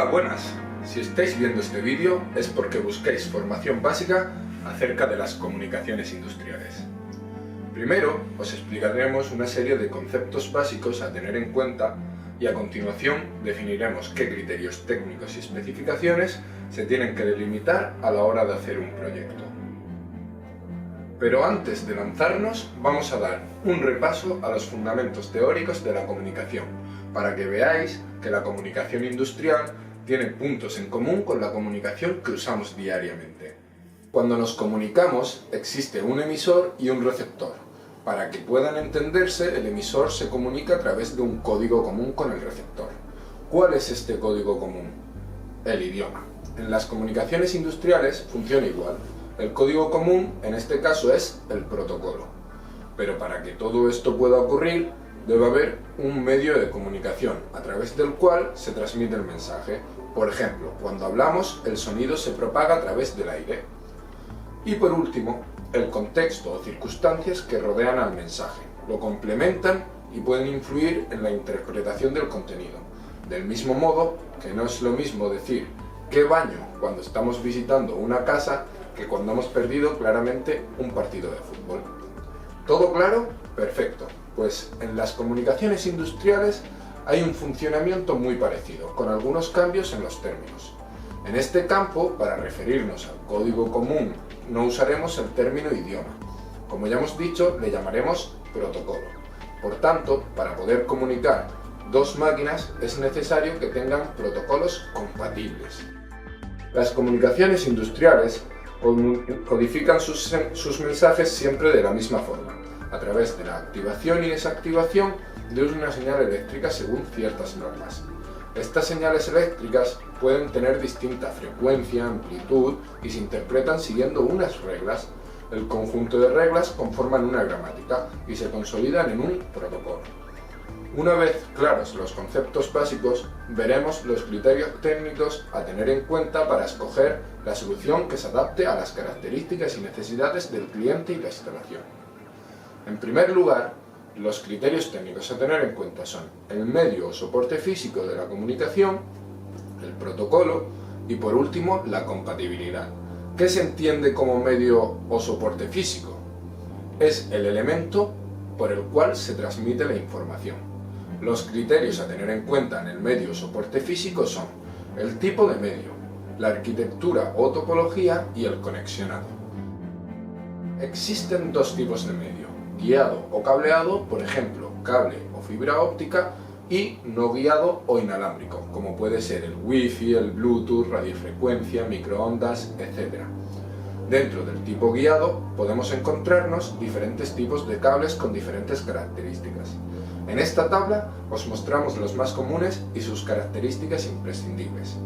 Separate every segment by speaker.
Speaker 1: Hola, buenas. Si estáis viendo este vídeo es porque buscáis formación básica acerca de las comunicaciones industriales. Primero os explicaremos una serie de conceptos básicos a tener en cuenta y a continuación definiremos qué criterios técnicos y especificaciones se tienen que delimitar a la hora de hacer un proyecto. Pero antes de lanzarnos vamos a dar un repaso a los fundamentos teóricos de la comunicación para que veáis que la comunicación industrial tiene puntos en común con la comunicación que usamos diariamente. Cuando nos comunicamos existe un emisor y un receptor. Para que puedan entenderse, el emisor se comunica a través de un código común con el receptor. ¿Cuál es este código común? El idioma. En las comunicaciones industriales funciona igual. El código común en este caso es el protocolo. Pero para que todo esto pueda ocurrir, debe haber un medio de comunicación a través del cual se transmite el mensaje. Por ejemplo, cuando hablamos, el sonido se propaga a través del aire. Y por último, el contexto o circunstancias que rodean al mensaje. Lo complementan y pueden influir en la interpretación del contenido. Del mismo modo que no es lo mismo decir «qué baño» cuando estamos visitando una casa que cuando hemos perdido claramente un partido de fútbol. ¿Todo claro? Perfecto. Pues en las comunicaciones industriales hay un funcionamiento muy parecido, con algunos cambios en los términos. En este campo, para referirnos al código común, no usaremos el término idioma. Como ya hemos dicho, le llamaremos protocolo. Por tanto, para poder comunicar dos máquinas es necesario que tengan protocolos compatibles. Las comunicaciones industriales codifican sus mensajes siempre de la misma forma, a través de la activación y desactivación de una señal eléctrica según ciertas normas. Estas señales eléctricas pueden tener distinta frecuencia, amplitud y se interpretan siguiendo unas reglas. El conjunto de reglas conforman una gramática y se consolidan en un protocolo. Una vez claros los conceptos básicos, veremos los criterios técnicos a tener en cuenta para escoger la solución que se adapte a las características y necesidades del cliente y la instalación. En primer lugar, los criterios técnicos a tener en cuenta son el medio o soporte físico de la comunicación, el protocolo y por último la compatibilidad. ¿Qué se entiende como medio o soporte físico? Es el elemento por el cual se transmite la información. Los criterios a tener en cuenta en el medio o soporte físico son el tipo de medio, la arquitectura o topología y el conexionado. Existen dos tipos de medio, guiado o cableado, por ejemplo, cable o fibra óptica, y no guiado o inalámbrico, como puede ser el Wi-Fi, el Bluetooth, radiofrecuencia, microondas, etc. Dentro del tipo guiado podemos encontrarnos diferentes tipos de cables con diferentes características. En esta tabla os mostramos los más comunes y sus características imprescindibles.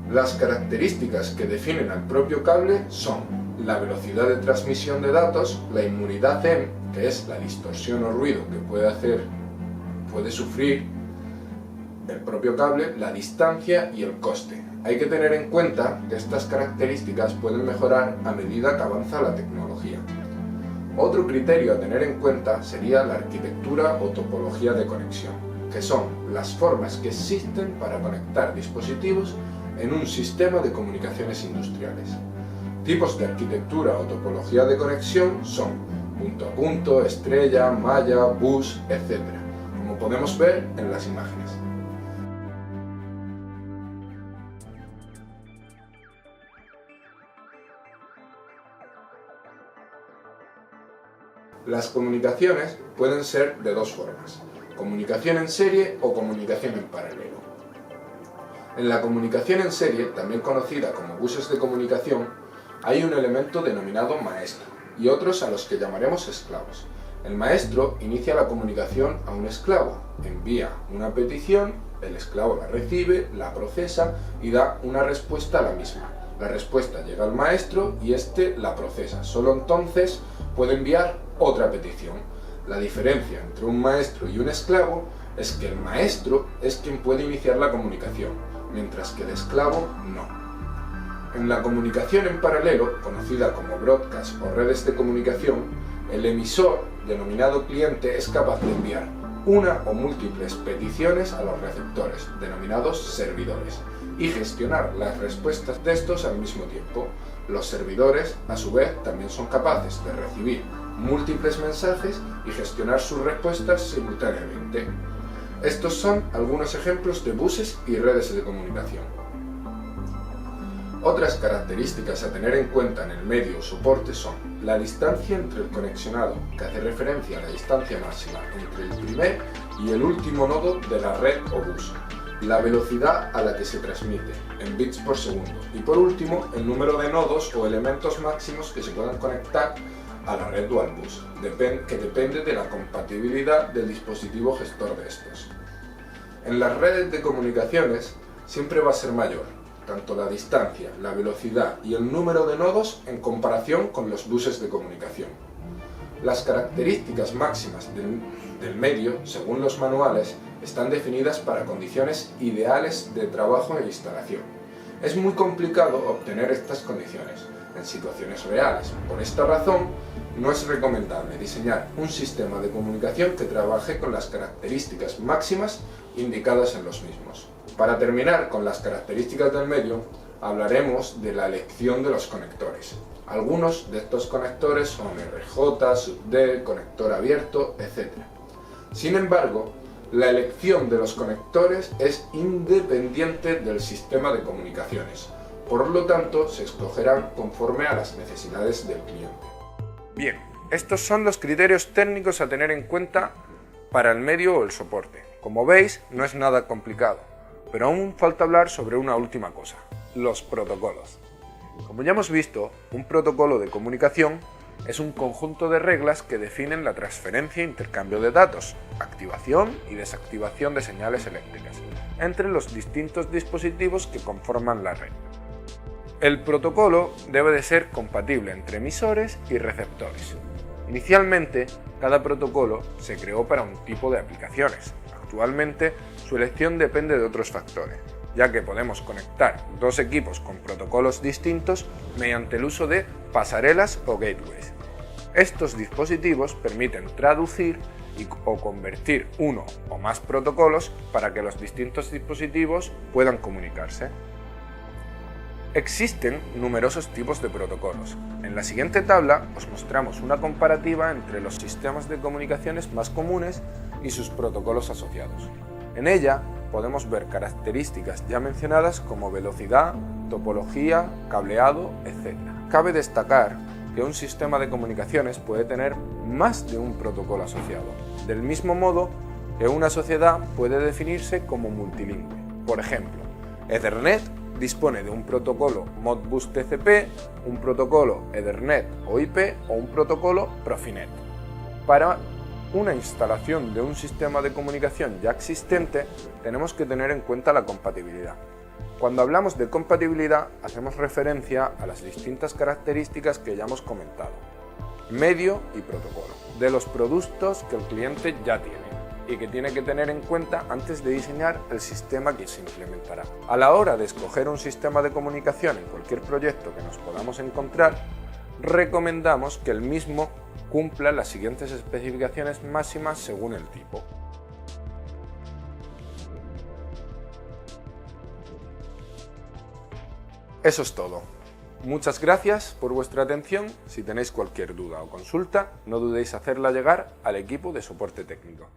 Speaker 1: Las características que definen al propio cable son la velocidad de transmisión de datos, la inmunidad EM, que es la distorsión o ruido que puede sufrir el propio cable, la distancia y el coste. Hay que tener en cuenta que estas características pueden mejorar a medida que avanza la tecnología. Otro criterio a tener en cuenta sería la arquitectura o topología de conexión, que son las formas que existen para conectar dispositivos en un sistema de comunicaciones industriales. Tipos de arquitectura o topología de conexión son punto a punto, estrella, malla, bus, etc., como podemos ver en las imágenes. Las comunicaciones pueden ser de dos formas, comunicación en serie o comunicación en paralelo. En la comunicación en serie, también conocida como buses de comunicación, hay un elemento denominado maestro y otros a los que llamaremos esclavos. El maestro inicia la comunicación a un esclavo, envía una petición, el esclavo la recibe, la procesa y da una respuesta a la misma. La respuesta llega al maestro y éste la procesa. Solo entonces puede enviar otra petición. La diferencia entre un maestro y un esclavo es que el maestro es quien puede iniciar la comunicación, mientras que el esclavo no. En la comunicación en paralelo, conocida como broadcast o redes de comunicación, el emisor, denominado cliente, es capaz de enviar una o múltiples peticiones a los receptores, denominados servidores, y gestionar las respuestas de estos al mismo tiempo. Los servidores, a su vez, también son capaces de recibir múltiples mensajes y gestionar sus respuestas simultáneamente. Estos son algunos ejemplos de buses y redes de comunicación. Otras características a tener en cuenta en el medio o soporte son la distancia entre el conexionado, que hace referencia a la distancia máxima entre el primer y el último nodo de la red o bus, la velocidad a la que se transmite, en bits por segundo, y por último, el número de nodos o elementos máximos que se puedan conectar a la red o al bus, que depende de la compatibilidad del dispositivo gestor de estos. En las redes de comunicaciones siempre va a ser mayor, tanto la distancia, la velocidad y el número de nodos en comparación con los buses de comunicación. Las características máximas del medio, según los manuales, están definidas para condiciones ideales de trabajo e instalación. Es muy complicado obtener estas condiciones en situaciones reales. Por esta razón, no es recomendable diseñar un sistema de comunicación que trabaje con las características máximas indicadas en los mismos. Para terminar con las características del medio, hablaremos de la elección de los conectores. Algunos de estos conectores son RJ, SUBD, conector abierto, etc. Sin embargo, la elección de los conectores es independiente del sistema de comunicaciones. Por lo tanto, se escogerán conforme a las necesidades del cliente. Bien, estos son los criterios técnicos a tener en cuenta para el medio o el soporte. Como veis, no es nada complicado, pero aún falta hablar sobre una última cosa, los protocolos. Como ya hemos visto, un protocolo de comunicación es un conjunto de reglas que definen la transferencia e intercambio de datos, activación y desactivación de señales eléctricas, entre los distintos dispositivos que conforman la red. El protocolo debe de ser compatible entre emisores y receptores. Inicialmente, cada protocolo se creó para un tipo de aplicaciones. Actualmente, su elección depende de otros factores, ya que podemos conectar dos equipos con protocolos distintos mediante el uso de pasarelas o gateways. Estos dispositivos permiten traducir o convertir uno o más protocolos para que los distintos dispositivos puedan comunicarse. Existen numerosos tipos de protocolos. En la siguiente tabla os mostramos una comparativa entre los sistemas de comunicaciones más comunes y sus protocolos asociados. En ella podemos ver características ya mencionadas como velocidad, topología, cableado, etc. Cabe destacar que un sistema de comunicaciones puede tener más de un protocolo asociado, del mismo modo que una sociedad puede definirse como multilingüe. Por ejemplo, Ethernet dispone de un protocolo Modbus TCP, un protocolo Ethernet o IP o un protocolo Profinet. Para una instalación de un sistema de comunicación ya existente, tenemos que tener en cuenta la compatibilidad. Cuando hablamos de compatibilidad, hacemos referencia a las distintas características que ya hemos comentado, medio y protocolo, de los productos que el cliente ya tiene y que tiene que tener en cuenta antes de diseñar el sistema que se implementará. A la hora de escoger un sistema de comunicación en cualquier proyecto que nos podamos encontrar, recomendamos que el mismo cumpla las siguientes especificaciones máximas según el tipo. Eso es todo. Muchas gracias por vuestra atención. Si tenéis cualquier duda o consulta, no dudéis hacerla llegar al equipo de soporte técnico.